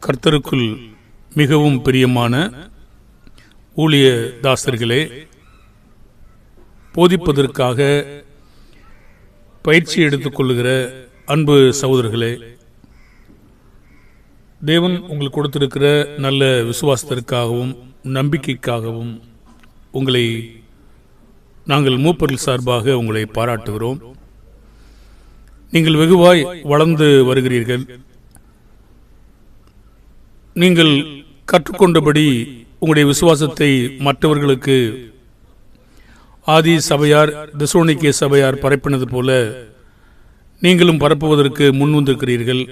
கர்த்தருக்குள் மிகவும் பிரியமான ஊழிய தாசர்களே, போதிப்பதற்காக பயிற்சி எடுத்துக்கொள்ளுகிற அன்பு சகோதரர்களே, தேவன் உங்களுக்கு கொடுத்திருக்கிற நல்ல விசுவாசத்திற்காகவும் நம்பிக்கைக்காகவும் உங்களை நாங்கள் மூப்பர்கள் சார்பாக உங்களை பாராட்டுகிறோம். நீங்கள் வெகுவாய் வளர்ந்து வருகிறீர்கள். நீங்கள் கற்றுக்கொண்டபடி உங்களுடைய விசுவாசத்தை மற்றவர்களுக்கு ஆதி சபையார் தெசலோனிக்கே சபையார் பரப்பினது போல நீங்களும் பரப்புவதற்கு முன் வந்திருக்கிறீர்கள்.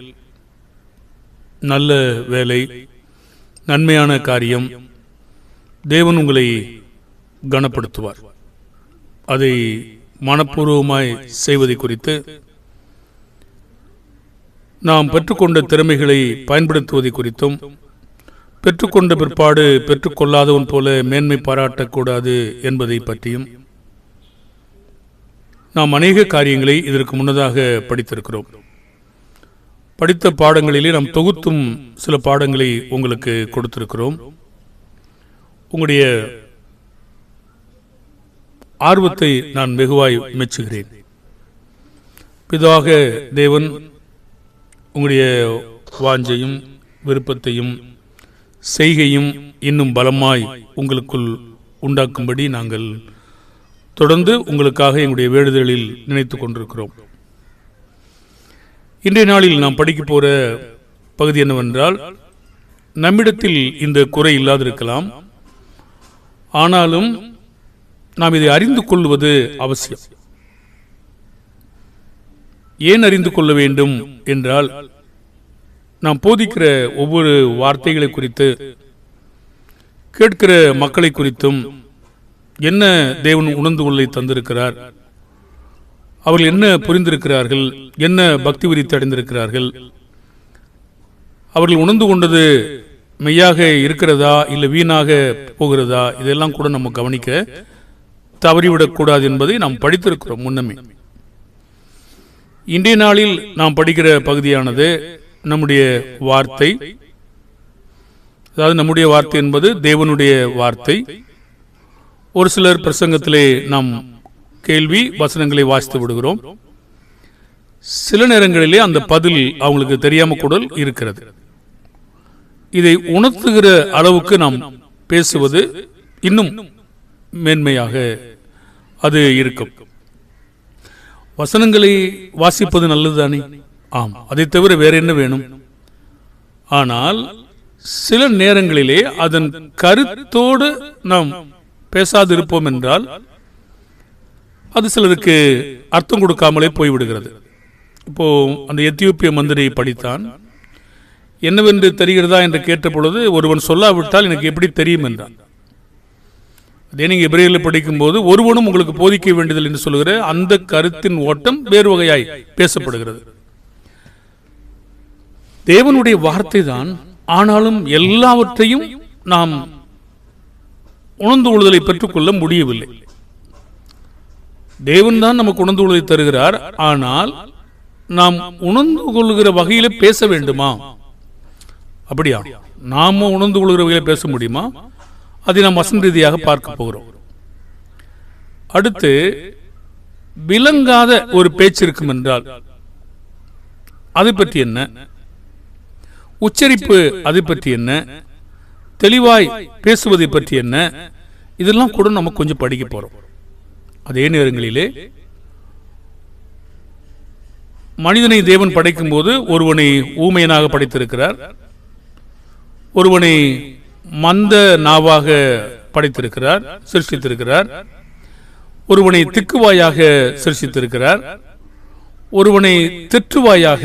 நல்ல வேலை, நன்மையான காரியம். தேவன் உங்களை கனப்படுத்துவார். அதை மனப்பூர்வமாய் செய்வதை குறித்து நாம் பெற்றுக்கொண்ட திறமைகளை பயன்படுத்துவதை குறித்தும், பெற்றுக்கொண்ட பிற்பாடு பெற்றுக்கொள்ளாதவன் போல மேன்மை பாராட்டக்கூடாது என்பதை பற்றியும் நாம் அநேக காரியங்களை இதற்கு முன்னதாக படித்திருக்கிறோம். படித்த பாடங்களிலே நாம் தொகுத்தும் சில பாடங்களை உங்களுக்கு கொடுத்திருக்கிறோம். உங்களுடைய ஆர்வத்தை நான் வெகுவாய் மெச்சுகிறேன். பிதாக தேவன் உங்களுடைய வாஞ்சையும் விருப்பத்தையும் செய்கையும் இன்னும் பலமாய் உங்களுக்குள் உண்டாக்கும்படி நாங்கள் தொடர்ந்து உங்களுக்காக எங்களுடைய வேண்டுதலில் நினைத்து கொண்டிருக்கிறோம். இன்றைய நாளில் நாம் படிக்க போற பகுதி என்னவென்றால், நம்மிடத்தில் இந்த குறை இல்லாதிருக்கலாம், ஆனாலும் நாம் இதை அறிந்து கொள்வது அவசியம். ஏன் அறிந்து கொள்ள வேண்டும் என்றால், நாம் போதிக்கிற ஒவ்வொரு வார்த்தைகளை குறித்து, கேட்கிற மக்களை குறித்தும் என்ன தேவன் உணர்ந்து கொள்ளை தந்திருக்கிறார், அவர்கள் என்ன புரிந்திருக்கிறார்கள், என்ன பக்தி விரித்து அடைந்திருக்கிறார்கள், அவர்கள் உணர்ந்து கொண்டது மெய்யாக இருக்கிறதா இல்லை வீணாக போகிறதா, இதெல்லாம் கூட நம்ம கவனிக்க தவறிவிடக்கூடாது என்பதை நாம் படித்திருக்கிறோம் முன்னமே. இன்றைய நாளில் நாம் படிக்கிற பகுதியானது நம்முடைய வார்த்தை. அதாவது நம்முடைய வார்த்தை என்பது தேவனுடைய வார்த்தை. ஒரு சிலர் பிரசங்கத்திலே நாம் கேள்வி வசனங்களை வாசித்து விடுகிறோம். சில நேரங்களிலே அந்த பதில் அவங்களுக்கு தெரியாம கூட இருக்கிறது. இதை உணர்த்துகிற அளவுக்கு நாம் பேசுவது இன்னும் மேன்மையாக அது இருக்கும். வசனங்களை வாசிப்பது நல்லதுதானே? ஆம், அதை தவிர வேற என்ன வேணும்? ஆனால் சில நேரங்களிலே அதன் கருத்தோடு நாம் பேசாதிருப்போம் என்றால் அது சிலருக்கு அர்த்தம் கொடுக்காமலே போய்விடுகிறது. இப்போ அந்த எத்தியோப்பிய மந்திரி படித்தான். என்னவென்று தெரிகிறதா என்று கேட்ட பொழுது ஒருவன் சொல்லாவிட்டால் எனக்கு எப்படி தெரியும் என்றான். அதே நீங்க எபிரேயரில் படிக்கும் போது ஒருவனும் உங்களுக்கு போதிக்க வேண்டியதில்லை என்று சொல்லுகிற அந்த கருத்தின் ஓட்டம் வேறு வகையாய் பேசப்படுகிறது. தேவனுடைய வார்த்தை தான், ஆனாலும் எல்லாவற்றையும் நாம் உணர்ந்து கொள்ளுதலை பெற்றுக்கொள்ள முடியவில்லை. தேவன் தான் நமக்கு உணர்ந்து கொள்வதை தருகிறார். ஆனால் நாம் உணர்ந்து கொள்ளுகிற வகையில பேச வேண்டுமா? அப்படியா? நாம உணர்ந்து கொள்கிற வகையில பேச முடியுமா? அதை நாம் வசன ரீதியாக பார்க்க போகிறோம். அடுத்து, விளங்காத ஒரு பேச்சு இருக்கும் என்றால் அதை பற்றி என்ன, உச்சரிப்பு அதை பற்றி என்ன, தெளிவாய் பேசுவதை பற்றி என்ன, இதெல்லாம் கூட நம்ம கொஞ்சம் படிக்க போறோம். அதே நேரங்களிலே மனிதனை தேவன் படைக்கும் போது ஒருவனை ஊமையனாக படைத்திருக்கிறார், ஒருவனை மந்த நாவாக படைத்திருக்கிறார், சிருஷ்டித்திருக்கிறார், ஒருவனை திக்குவாயாக சிருஷ்டித்திருக்கிறார், ஒருவனை திற்றுவாயாக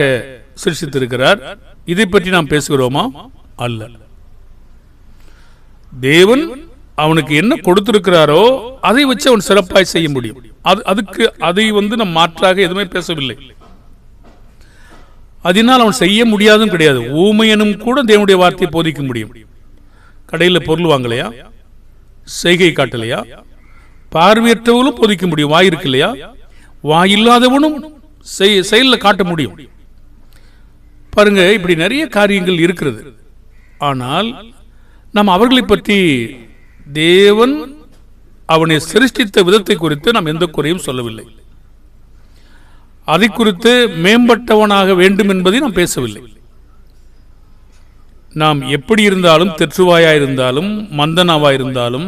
சிருஷ்டித்திருக்கிறார். இதை பற்றி நாம் பேசுகிறோமா? அல்ல. தேவன் அவனுக்கு என்ன கொடுத்திருக்கிறாரோ அதை வச்சு அவன் சிறப்பாய் செய்ய முடியும். அதுக்கு அதை நம் மாற்றாக எதுவுமே பேசவில்லை. அதனால் அவன் செய்ய முடியாதும் கிடையாது. ஊமையனும் கூட தேவனுடைய வார்த்தையை போதிக்க முடியும். கடையில் பொருள் வாங்கலையா, செய்கை காட்டலையா, பார்வையற்றவனும் போதிக்க முடியும். வாய் இருக்கு இல்லையா, வாயில்லாதவனும் செயலில் காட்ட முடியும். பாருங்க, இப்படி நிறைய காரியங்கள் இருக்கிறது. ஆனால் நாம் அவர்களை பற்றி தேவன் அவனை சிருஷ்டித்த விதத்தை குறித்து நாம் எந்த குறையும் சொல்லவில்லை. அதை குறித்து மேம்பட்டவனாக வேண்டும் என்பதை நாம் பேசவில்லை. நாம் எப்படி இருந்தாலும், தெற்றுவாயா இருந்தாலும், மந்தனாவா இருந்தாலும்,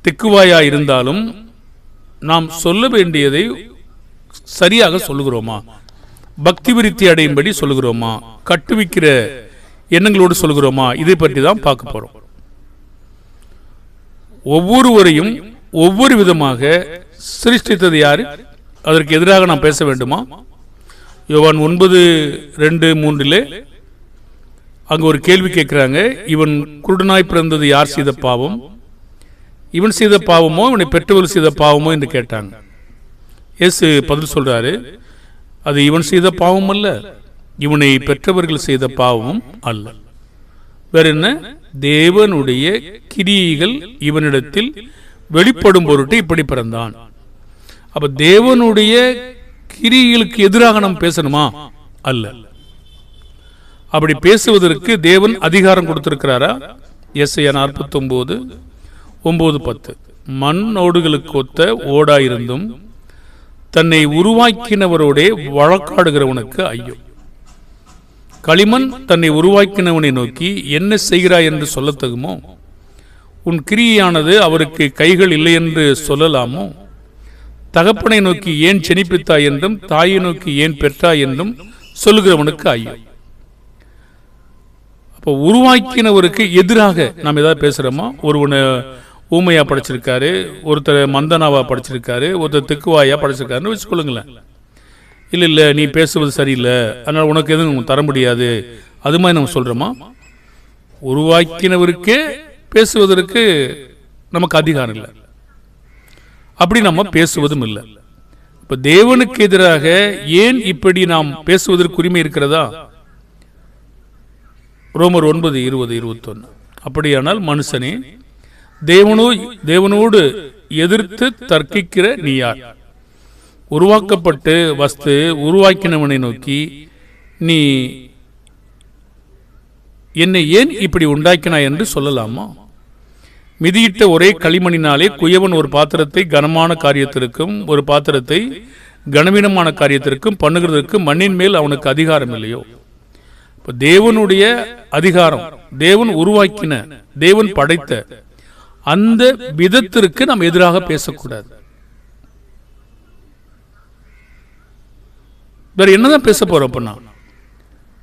திக்குவாயா இருந்தாலும், நாம் சொல்ல வேண்டியதை சரியாக சொல்லுகிறோமா, பக்தி விருத்தி அடையும்படி சொல்லுகிறோமா, கட்டுவிக்கிற எண்ணங்களோடு சொல்லுகிறோமா, இதை பற்றி தான் பார்க்க போறோம். ஒவ்வொருவரையும் ஒவ்வொரு விதமாக சிருஷ்டித்தது யாரு? அதற்கு எதிராக நாம் பேச வேண்டுமா? யோவான் 9:2-3 அங்க ஒரு கேள்வி கேட்கிறாங்க. இவன் குருடனாய் பிறந்தது யார் செய்த பாவம்? இவன் செய்த பாவமோ இவனை பெற்றவர்கள் செய்த பாவமோ என்று கேட்டாங்க. இயேசு பதில் சொல்றாரு, அது இவன் செய்த பாவம் அல்ல, இவனை பெற்றவர்கள் செய்த பாவமும் அல்ல. வேற என்ன? தேவனுடைய கிரியைகள் இவனிடத்தில் வெளிப்படும் பொருட்டு இப்படி பிறந்தான். அப்ப தேவனுடைய கிரியைகளுக்கு எதிராக நாம் பேசணுமா? அல்ல. அப்படி பேசுவதற்கு தேவன் அதிகாரம் கொடுத்திருக்கிறாரா? எஸ்ஐயா 49:9-10 மண்ணோடுகளுக்கு ஒத்த ஓடாயிருந்தும் தன்னை உருவாக்கினவரோட வழக்காடுகிறவனுக்கு ஐயோ. களிமண் தன்னை உருவாக்கினவனை நோக்கி என்ன செய்கிறாய் என்று சொல்லத்தகுமோ? உன் கிரியையானது அவருக்கு கைகள் இல்லை என்று சொல்லலாமோ? தகப்பனை நோக்கி ஏன் செனிப்பித்தாய் என்றும் தாயை நோக்கி ஏன் பெற்றாய் என்றும் சொல்லுகிறவனுக்கு ஐயோ. அப்போ உருவாக்கினவருக்கு எதிராக நாம் ஏதாவது பேசுறோமா? ஒருவனை ஊமையா படைச்சிருக்காரு, ஒருத்தர் மந்தனாவா படைச்சிருக்காரு, ஒருத்தர் திக்குவாயா படைச்சிருக்காருன்னு வச்சுக்கொள்ளுங்களேன். இல்லை நீ பேசுவது சரியில்லை, அதனால உனக்கு எதுவும் தர முடியாது, அது மாதிரி நம்ம சொல்றோமா? உருவாக்கினவருக்கே பேசுவதற்கு நமக்கு அதிகாரம் இல்லை, அப்படி நம்ம பேசுவதும் இல்லை. இப்ப தேவனுக்கு எதிராக ஏன் இப்படி நாம் பேசுவதற்கு உரிமை இருக்கிறதா? ரோமர் 9:20-21 அப்படியானால் மனுஷனே, தேவனோடு எதிர்த்து தர்க்கிக்கிற நீ யார்? உருவாக்கப்பட்டு வஸ்து உருவாக்கினவனை நோக்கி நீ என்னை ஏன் இப்படி உண்டாக்கினாய் என்று சொல்லலாமா? மிதியிட்ட ஒரே களிமணினாலே குயவன் ஒரு பாத்திரத்தை கனமான காரியத்திற்கும் ஒரு பாத்திரத்தை கனவீனமான காரியத்திற்கும் பண்ணுகிறதற்கு மண்ணின் மேல் அவனுக்கு அதிகாரம் இல்லையோ? தேவனுடைய அதிகாரம், தேவன் உருவாக்கின, தேவன் படைத்த அந்த விதத்திற்கு நாம் எதிராக பேசக்கூடாது. வேற என்னதான் பேச போறோம்? அப்படின்னா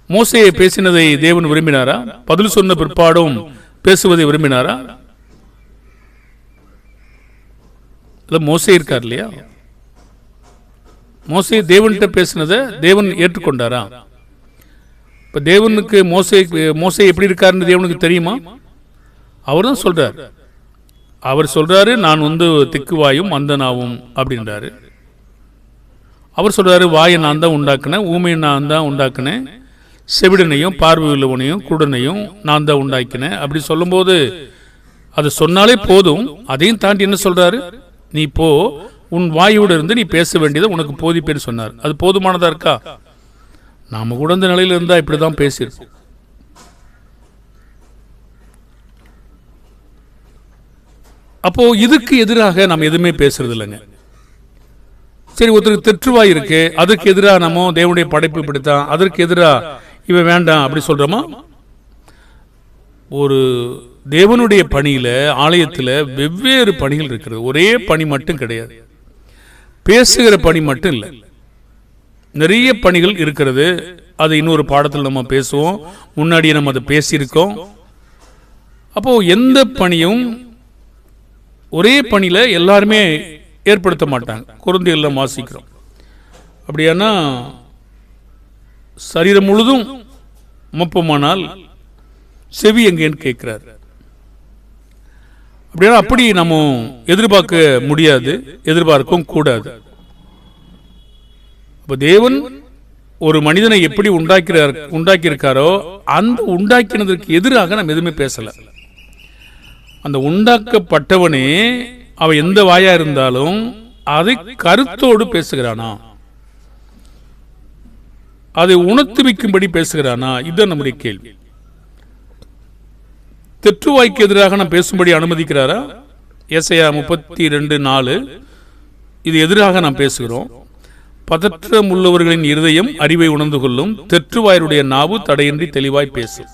மோசேயை பேசினதை தேவன் விரும்பினாரா? பதில் சொன்ன பிற்பாடும் பேசுவதை விரும்பினாரா? மோசே இருக்கார் இல்லையா, மோசே தேவன்கிட்ட பேசினதை தேவன் ஏற்றுக்கொண்டாரா? இப்ப தேவனுக்கு மோசே எப்படி இருக்காருன்னு தேவனுக்கு தெரியுமா? அவர் தான் சொல்றார். அவர் சொல்றாரு, நான் திக்குவாயும் மந்தனாவும் அப்படின்றாரு. அவர் சொல்றாரு, வாயை நான் தான் உண்டாக்குனேன், ஊமையை நான் தான் உண்டாக்குனேன், செவிடனையும் பார்வை உள்ளவனையும் குருடனையும் நான் தான் உண்டாக்கினேன். அப்படி சொல்லும் போது அது சொன்னாலே போதும். அதையும் தாண்டி என்ன சொல்றாரு? நீ போ, உன் வாயோடு இருந்து நீ பேச வேண்டியதை உனக்கு போதிப்பேன்னு சொன்னார். அது போதுமானதா இருக்கா? நாம கூட இந்த நிலையில இருந்தா இப்படிதான் பேசியிருக்கோம். அப்போ இதுக்கு எதிராக நம்ம எதுவுமே பேசுறது இல்லைங்க. சரி, ஒருத்தருக்கு தெற்றுவாய் இருக்கு, அதுக்கு எதிராக நம்ம தேவனுடைய படைப்பு இப்படித்தான், அதற்கு எதிராக இவன் வேண்டாம் அப்படி சொல்றோமா? ஒரு தேவனுடைய பணியில, ஆலயத்தில் வெவ்வேறு பணிகள் இருக்கிறது. ஒரே பணி மட்டும் கிடையாது, பேசுகிற பணி மட்டும் இல்லை, நிறைய பணிகள் இருக்கிறது. அது இன்னொரு பாடத்தில் நம்ம பேசுவோம். முன்னாடியே நம்ம அதை பேசியிருக்கோம். அப்போ எந்த பணியும் ஒரே பணியில எல்லாருமே ஏற்படுத்த மாட்டாங்க. குழந்தைகள் வாசிக்கிறோம். அப்படியானா சரீரம் முழுதும் மொப்பமானால் செவி எங்கேன்னு கேட்கிறார். அப்படின்னா அப்படி நம்ம எதிர்பார்க்க முடியாது, எதிர்பார்க்கவும் கூடாது. அப்ப தேவன் ஒரு மனிதனை எப்படி உண்டாக்கியிருக்காரோ அந்த உண்டாக்கினதற்கு எதிராக நம்ம எதுவுமே பேசல. அந்த உண்டாக்கப்பட்டவனே அவன் எந்த வாயா இருந்தாலும் அதை கருத்தோடு பேசுகிறானா, அதை உணர்த்துவிக்கும்படி பேசுகிறானா? இதுதான் நம்முடைய கேள்வி. தெற்றுவாய்க்கு எதிராக நாம் பேசும்படி அனுமதிக்கிறாரா? ஏசாயா 32:4 இது எதிராக நாம் பேசுகிறோம். பதற்றம் உள்ளவர்களின் இருதயம் அறிவை உணர்ந்து கொள்ளும், தெற்றுவாயருடைய நாவு தடையின்றி தெளிவாய் பேசும்.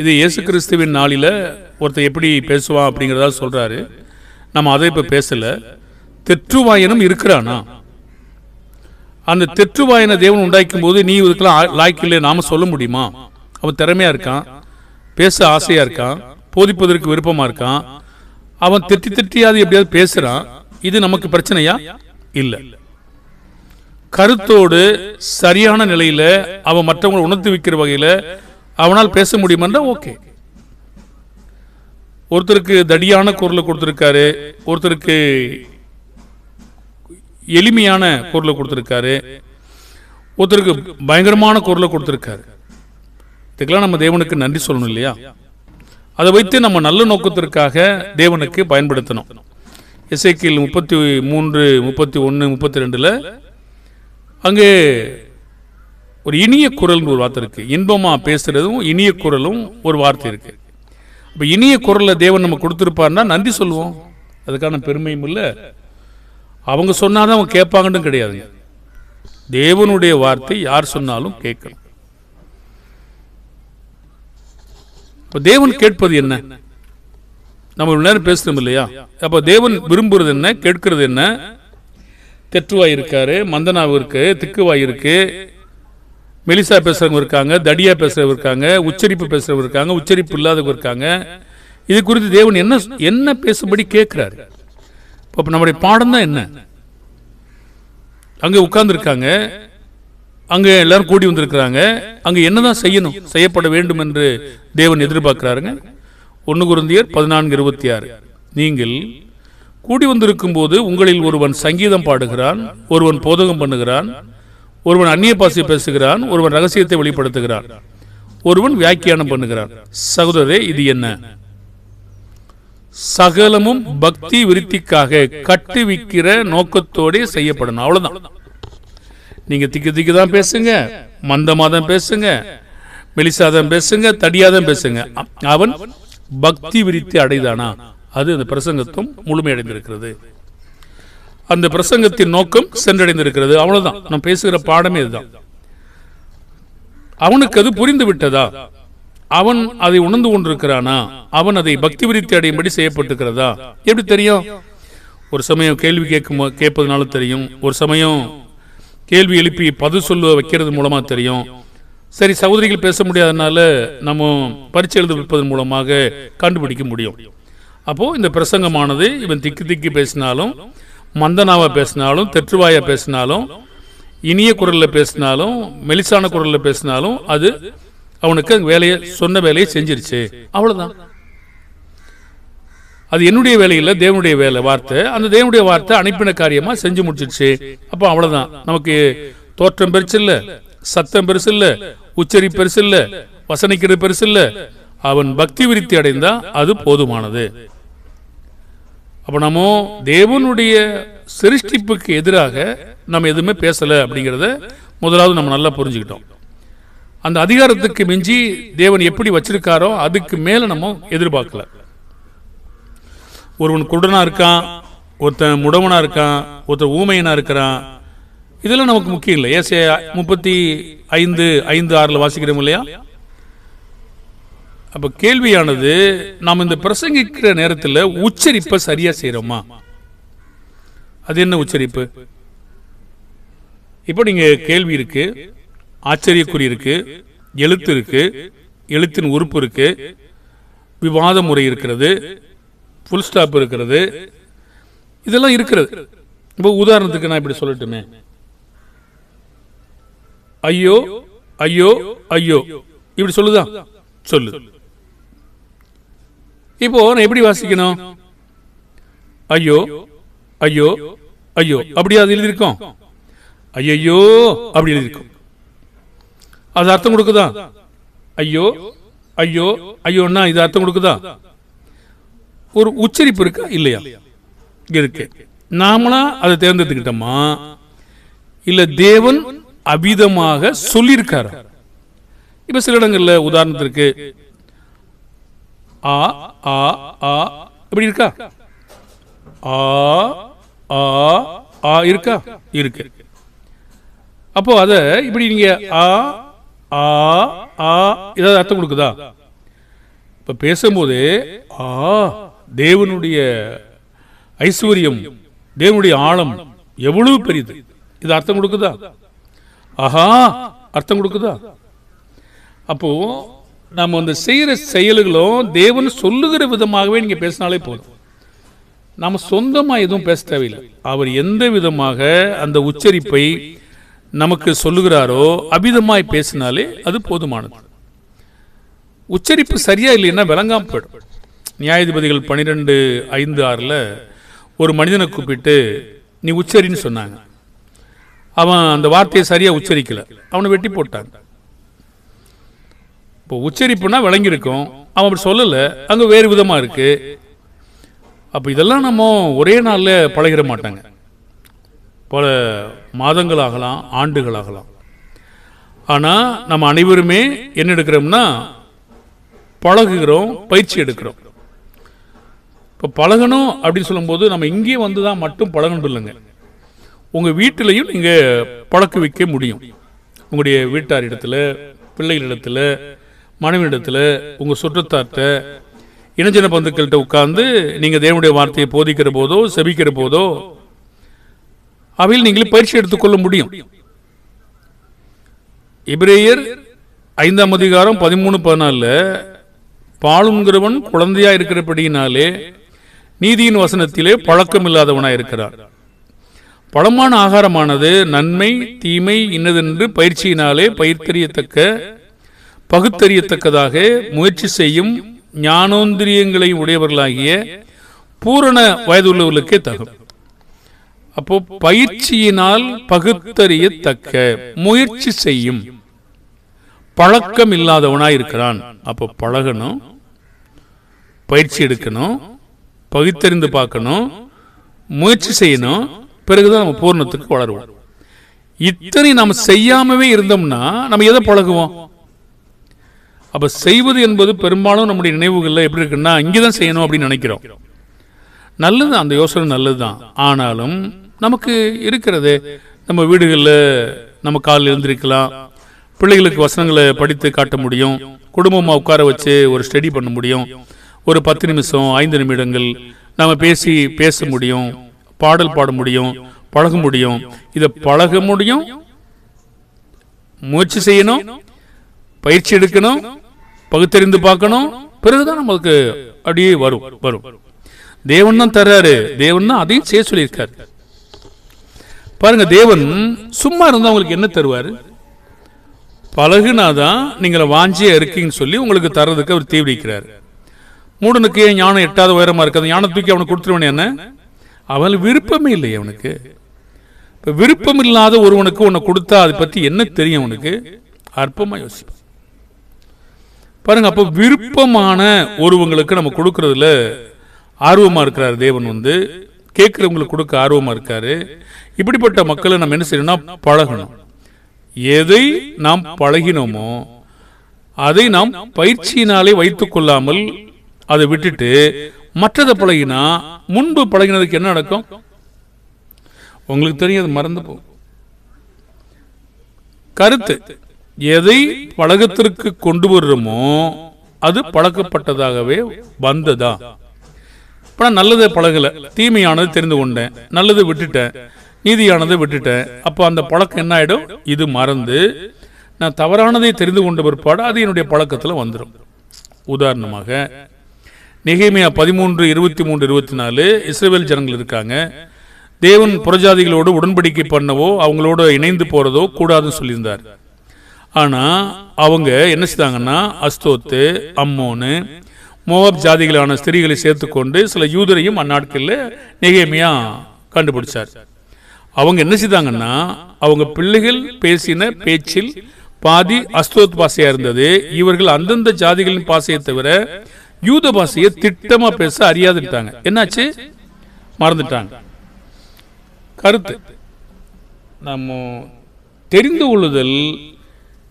இது இயேசு கிறிஸ்துவின் நாளில ஒருத்தர் எப்படி பேசுவான் அப்படிங்கிறதா சொல்றாரு. நம்ம அதை இப்ப பேசல. தெற்றுவாயனும் இருக்கிறானா? அந்த தெற்றுவாயனை தேவன் உண்டாக்கும் போது நீ இதுக்கெல்லாம் லாய்க்கில்லை நாம சொல்ல முடியுமா? அவன் திறமையா இருக்கான், பேச ஆசையா இருக்கான், போதிப்பதற்கு விருப்பமா இருக்கான், அவன் திட்டியாவது எப்படியாவது பேசுறான். இது நமக்கு பிரச்சனையா? இல்ல. கருத்தோடு சரியான நிலையில அவன் மற்றவங்களை உணர்த்து வைக்கிற வகையில அவனால் பேச முடியுமா? ஓகே. ஒருத்தருக்கு தடியான குரலை கொடுத்திருக்காரு, ஒருத்தருக்கு எளிமையான குரலை கொடுத்திருக்காரு, ஒருத்தருக்கு பயங்கரமான குரலை கொடுத்திருக்காரு. இதுக்கெல்லாம் நம்ம தேவனுக்கு நன்றி சொல்லணும் இல்லையா? அதை வைத்து நம்ம நல்ல நோக்கத்திற்காக தேவனுக்கு பயன்படுத்தணும். எசேக்கியேல் 33, 31, 32 அங்கே ஒரு இனிய குரல் ஒரு வார்த்தை இருக்கு. இன்பமா பேசுறதும் இனிய குரலும் ஒரு வார்த்தை இருக்கு. அப்ப இனிய குரல்ல தேவன் நம்ம கொடுத்திருப்பார்னா நன்றி சொல்லுவோம். அதுக்கான பெருமையும் இல்லை, அவங்க சொன்னாதான் அவங்க கேட்பாங்கன்னு கிடையாதுங்க. தேவனுடைய வார்த்தை யார் சொன்னாலும் கேட்கணும். இப்ப தேவன் கேட்பது என்ன? நம்ம இவ்வளவு நேரம் பேசுறோம் இல்லையா? அப்ப தேவன் விரும்புறது என்ன, கேட்கிறது என்ன? தெற்றுவாய் இருக்காரு, மந்தனாவு இருக்கு, திக்குவாய் இருக்கு, மெலிசா பேசுறவங்க இருக்காங்க, தடியா பேசுறவங்க இருக்காங்க, உச்சரிப்பு பேசுறவங்க இருக்காங்க, உச்சரிப்பு இல்லாதவங்க இருக்காங்க. இது குறித்து தேவன் என்ன என்ன பேசும்படி கேட்கிறாரு? அப்ப நம்முடைய பாடம் தான் என்ன? அங்க உட்கார்ந்து இருக்காங்க, அங்க எல்லாரும் கூடி வந்திருக்கிறாங்க, அங்க என்னதான் செய்யணும், செய்யப்பட வேண்டும் என்று தேவன் எதிர்பார்க்கிறாருங்க. 1 கொரிந்தியர் 14:26 நீங்கள் கூடி வந்திருக்கும் போது உங்களில் ஒருவன் சங்கீதம் பாடுகிறான், ஒருவன் போதகம் பண்ணுகிறான், ஒருவன் அந்நிய பாஷை பேசுகிறான், ஒருவன் ரகசியத்தை வெளிப்படுத்துகிறான், ஒருவன் வியாக்கியானம் பண்ணுகிறான். சகோதரரே, இது என்ன? சகலமும் பக்தி விருத்திக்காக கட்டுவிக்கிற நோக்கத்தோட செய்யப்படணும். அவ்வளவுதான். நீங்க திக்கு தான் பேசுங்க, மந்தமாதான் பேசுங்க, மெலிசாதான் பேசுங்க, தடியாதான் பேசுங்க, அவன் பக்தி விருத்தி அடைதானா? அது அந்த பிரசங்கத்துவம் முழுமையடைந்திருக்கிறது. அந்த பிரசங்கத்தின் நோக்கம் சென்றடைந்திருக்கிறது. அவ்வளவுதான். நம்ம பேசுகிற பாடமே இதுதான். அவனுக்கு அது புரிந்து விட்டதா? அவன் அதை உணர்ந்து கொண்டிருக்கிறானா? அவன் அதை பக்தி விருத்தி அடையும்படி செய்யப்பட்டிருக்கிறதா? எப்படி தெரியும்? ஒரு சமயம் கேள்வி கேட்பதனால தெரியும், ஒரு சமயம் கேள்வி எழுப்பி பதில் சொல்ல வைக்கிறது மூலமா தெரியும். சரி, சகோதரிகள் பேச முடியாதனால நம்ம பரீட்சை எழுத வைப்பதன் மூலமாக கண்டுபிடிக்க முடியும். அப்போ இந்த பிரசங்கமானது இவன் திக்கு பேசினாலும், மந்தனாவா பேசினாலும், தெற்றுவாயா பேசினாலும், இனிய குரல்ல பேசினாலும், மெலிசான குரல்ல பேசினாலும் அது அவனுக்கு வேலையை சொன்ன வேலையை செஞ்சிருச்சு. அவ்வளவுதான். அது என்னுடைய வேலை இல்லை, தேவனுடைய வேலை. வார்த்தை, அந்த தேவனுடைய வார்த்தை அனுப்பின காரியமா செஞ்சு முடிச்சிருச்சு. அப்போ அவ்வளவுதான். நமக்கு தோற்றம் பெருசு இல்ல, சத்தம் பெருசு இல்ல, உச்சரி பெருசு இல்ல, வசனிக்கிறது பெருசு இல்ல. அவன் பக்தி விருத்தி அடைந்தா அது போதுமானது. அப்ப நம்ம தேவனுடைய சிருஷ்டிப்புக்கு எதிராக நம்ம எதுவுமே பேசல அப்படிங்கிறத முதலாவது நம்ம நல்லா புரிஞ்சுக்கிட்டோம். அந்த அதிகாரத்துக்கு மிஞ்சி தேவன் எப்படி வச்சிருக்காரோ அதுக்கு மேல நம்ம எதிர்பார்க்கல. ஒருவன் குருடனா இருக்கான், ஒருத்தன் முடவனா இருக்கான், ஒருத்தன் ஊமையனா இருக்கிறான், இதெல்லாம் நமக்கு முக்கியம் இல்லை. ஏசாயா 35:5-6 வாசிக்கிறோம் இல்லையா? அப்ப கேள்வியானது, நாம் இந்த பிரசங்கிக்கிற நேரத்தில் உச்சரிப்பை சரியா செய்யறோமா? அது என்ன உச்சரிப்பு? இப்போ நீங்க கேள்வி இருக்கு, ஆச்சரியக்குறி இருக்கு, எழுத்து இருக்கு, எழுத்தின் உறுப்பு இருக்கு, விவாத முறை இருக்கிறது, புல் ஸ்டாப் இருக்கிறது, இதெல்லாம் இருக்கிறது. இப்போ உதாரணத்துக்கு நான் இப்படி சொல்லட்டுமே, ஐயோ ஐயோ ஐயோ இப்படி சொல்லுதா? சொல்லு. இப்போ நான் எப்படி வாசிக்கணும்? ஐயோ ஐயோ ஐயோ அப்படியா அது எழுதியிருக்கோம்? ஐயோ அப்படி எழுதியிருக்கும். அது அர்த்தம் கொடுக்குதா? ஐயோ ஐயோ ஐயோன்னா இது அர்த்தம் கொடுக்குதா? ஒரு உச்சரிப்பு இருக்கா இல்லையா? இருக்கு. நாமளா அதை தேர்ந்தெடுத்துக்கிட்டோமா இல்ல தேவன் அபிதமாக சொல்லியிருக்காரு? இப்ப சில இடங்கள்ல உதாரணத்திற்கு ஆ ஆ ஆ இப்படி இருக்கா? ஆ ஆ ஆ இருக்கா? இருக்கு. அப்போ அத இப்படி நீங்க ஆ ஆ ஆ ஏதாவது அர்த்தம் கொடுக்குதா? இப்ப பேசும்போது ஆ தேவனுடைய ஐஸ்வர்யம், தேவனுடைய ஆழம் எவ்வளவு பெரியது, இது அர்த்தம் கொடுக்குதா? ஆஹா அர்த்தம் கொடுக்குதா? அப்போ நம்ம அந்த செய்யற செயல்களும் தேவன் சொல்லுகிற விதமாகவே நீங்க பேசினாலே போதும். நாம சொந்தமா எதுவும் பேச தேவையில்லை. அவர் எந்த விதமாக அந்த உச்சரிப்பை நமக்கு சொல்லுகிறாரோ அபிதமாய் பேசினாலே அது போதுமானது. உச்சரிப்பு சரியா இல்லைன்னா விளங்காம போயிடும். நியாயாதிபதிகள் 12:5-6 ஒரு மனிதனை கூப்பிட்டு நீ உச்சரின்னு சொன்னாங்க. அவன் அந்த வார்த்தையை சரியா உச்சரிக்கல, அவனை வெட்டி போட்டாங்க. இப்போ உச்சரிப்புனா விளங்கியிருக்கும், அவன் அப்படி சொல்லல, அங்க வேறு விதமா இருக்கு. அப்ப இதெல்லாம் நம்ம ஒரே நாள்ல பழகிட மாட்டாங்க. பல மாதங்கள் ஆகலாம், ஆண்டுகள் ஆகலாம். ஆனா நம்ம அனைவருமே என்ன எடுக்கிறோம்னா பழகுகிறோம், பயிற்சி எடுக்கிறோம். இப்போ பழகணும் அப்படின்னு சொல்லும்போது நம்ம இங்கே வந்து தான் மட்டும் பழகணும் இல்லைங்க. உங்கள் வீட்டிலையும் நீங்கள் பழக்க வைக்க முடியும். உங்களுடைய வீட்டார் இடத்துல, பிள்ளைகள் இடத்துல, மனைவி இடத்துல, உங்கள் சுற்றத்தார்ட்ட, இனஜன பந்துக்கள்கிட்ட உட்கார்ந்து நீங்கள் தேவனுடைய வார்த்தையை போதிக்கிற போதோ செபிக்கிற போதோ அவையில் நீங்களே பயிற்சி எடுத்துக்கொள்ள முடியும். எபிரேயர் 5:13-14 பாலுங்கிறவன் குழந்தையா இருக்கிறபடியினாலே நீதியின் வசனத்திலே பழக்கம் இல்லாதவனாய் இருக்கிறார். பழமான ஆகாரமானது நன்மை தீமை இன்னதென்று பயிற்சியினாலே பகுத்தறியத்தக்கதாக முயற்சி செய்யும் ஞானோந்திரியங்களை உடையவர்களாகிய பூரண வயதுள்ளவர்களுக்கே தகும். அப்போ பயிற்சியினால் பகுத்தறியத்தக்க முயற்சி செய்யும் பழக்கம் இல்லாதவனாய் இருக்கிறான். அப்போ பழகணும், பயிற்சி எடுக்கணும், பகுத்தறிந்து பார்க்கணும், முயற்சி செய்யணும். பிறகுதான் நம்ம பூர்ணத்துக்கு வளருவோம். இத்தனை நாம் செய்யாமவே இருந்தோம்னா நம்ம எதை பழகுவோம்? அப்ப செய்வது என்பது பெரும்பாலும் நம்முடைய நினைவுகள்ல எப்படி இருக்குன்னா இங்கேதான் செய்யணும் அப்படின்னு நினைக்கிறோம். நல்லது, அந்த யோசனை நல்லதுதான். ஆனாலும் நமக்கு இருக்கிறது, நம்ம வீடுகளில் நம்ம காலில் எழுந்திருக்கலாம், பிள்ளைகளுக்கு வசனங்களை படித்து காட்ட முடியும், குடும்பமாக உட்கார வச்சு ஒரு ஸ்டடி பண்ண முடியும், ஒரு 10 நிமிஷம் 5 நிமிடங்கள் நம்ம பேச முடியும், பாடல் பாட முடியும், பழக முடியும். இதை பழக முடியும், முயற்சி செய்யணும், பயிற்சி எடுக்கணும், பகுத்தறிந்து பார்க்கணும். பிறகுதான் நமக்கு அப்படியே வரும். தேவன் தான் தர்றாரு, தேவன் தான் அதையும் செய்ய சொல்லியிருக்காரு. பாருங்க, தேவன் சும்மா இருந்தா உங்களுக்கு என்ன தருவாரு? பழகுனாதான் நீங்கள் வாஞ்சியா இருக்கீங்கன்னு சொல்லி உங்களுக்கு தர்றதுக்கு அவர் தீவிரிக்கிறார். மூடனுக்கு ஞானம் எட்டாத உயரமா இருக்கு, அந்த ஞானம் தூக்கி அவனுக்கு கொடுத்துருவனே என்ன? அவனுக்கு விருப்பமே இல்லை. அவனுக்கு இப்ப விருப்பம் இல்லாத ஒருவனுக்கு உன்னை கொடுத்தா அதை பத்தி என்ன தெரியும்? அவனுக்கு அற்பமா யோசிப்பான். பாருங்க, அப்போ விருப்பமான ஒருவங்களுக்கு நம்ம கொடுக்கறதுல ஆர்வமா இருக்கிறார் தேவன். கேட்கிறவங்களுக்கு கொடுக்க ஆர்வமா இருக்காரு. இப்படிப்பட்ட மக்களை நம்ம என்ன செய்யணும்னா பழகணும். எதை நாம் பழகினோமோ அதை நாம் பயிற்சியினாலே வைத்துக் கொள்ளாமல் அதை விட்டுட்டு மற்றதை பழகினா முன்பு பழகினதுக்கு என்ன நடக்கும் உங்களுக்கு தெரியும், அது மறந்து போகும். கருத்து, எதை பழக்கத்திற்கு கொண்டு வர்றோமோ அது பழக்கப்பட்டதாகவே வந்ததா. இப்ப நல்லதை பழகல, தீமையானது தெரிந்து கொண்டேன், நல்லதை விட்டுட்டேன், நீதியானதை விட்டுட்டேன். அப்போ அந்த பழக்கம் என்ன ஆயிடும்? இது மறந்து நான் தவறானதை தெரிந்து கொண்ட பிற்பாடு அது என்னுடைய பழக்கத்தில் வந்துடும். உதாரணமாக நெகேமியா 13:23-24 இஸ்ரவேல் ஜனங்கள் இருக்காங்க. தேவன் புறஜாதிகளோடு உடன்படிக்கை பண்ணவோ அவங்களோட இணைந்து போறதோ கூடாதுன்னு சொல்லியிருந்தார். ஆனா அவங்க என்ன செய்தாங்கன்னா அஸ்தோத்து, அம்மோனு, மோவாப் ஜாதிகளான ஸ்திரீகளை சேர்த்துக்கொண்டு சில யூதரையும் அந்நாட்களில் நெகேமியா கண்டுபிடிச்சார். அவங்க என்ன செய்தாங்கன்னா அவங்க பிள்ளைகள் பேசின பேச்சில் பாதி அஸ்தோத் பாசையா இருந்தது. இவர்கள் அந்தந்த ஜாதிகளின் பாசையை தவிர யூத பாசையை திட்டமா பேச அறியாதுட்டாங்க. என்னாச்சு? மறந்துட்டாங்க. கருத்து, நம்ம தெரிந்து கொள்ளுதல்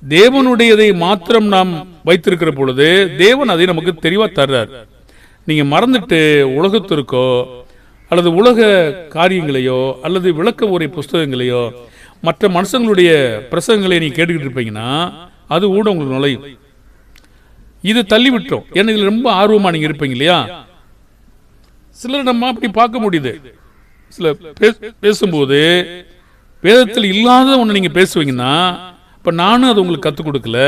தேவனுடையதை மாத்திரம் நாம் வைத்திருக்கிற பொழுது தேவன் அதை நமக்கு தெளிவா தர்றார். நீங்க மறந்துட்டு உலகத்திற்கோ அல்லது உலக காரியங்களையோ அல்லது விளக்க உரை புஸ்தகங்களையோ மற்ற மனுஷங்களுடைய பிரசங்கங்களை நீங்க கேட்டுக்கிட்டு இருப்பீங்கன்னா அது கூட உங்களுக்கு நுழையும். இது தள்ளி விட்டோம். ஏன்னா இதுல ரொம்ப ஆர்வமா நீங்க இருப்பீங்க இல்லையா? சிலர் நம்ம அப்படி பார்க்க முடியுது. சில பேசும்போது வேதத்தில் இல்லாத ஒன்று நீங்க பேசுவீங்கன்னா, இப்ப நானும் அது உங்களுக்கு கற்றுக் கொடுக்கல,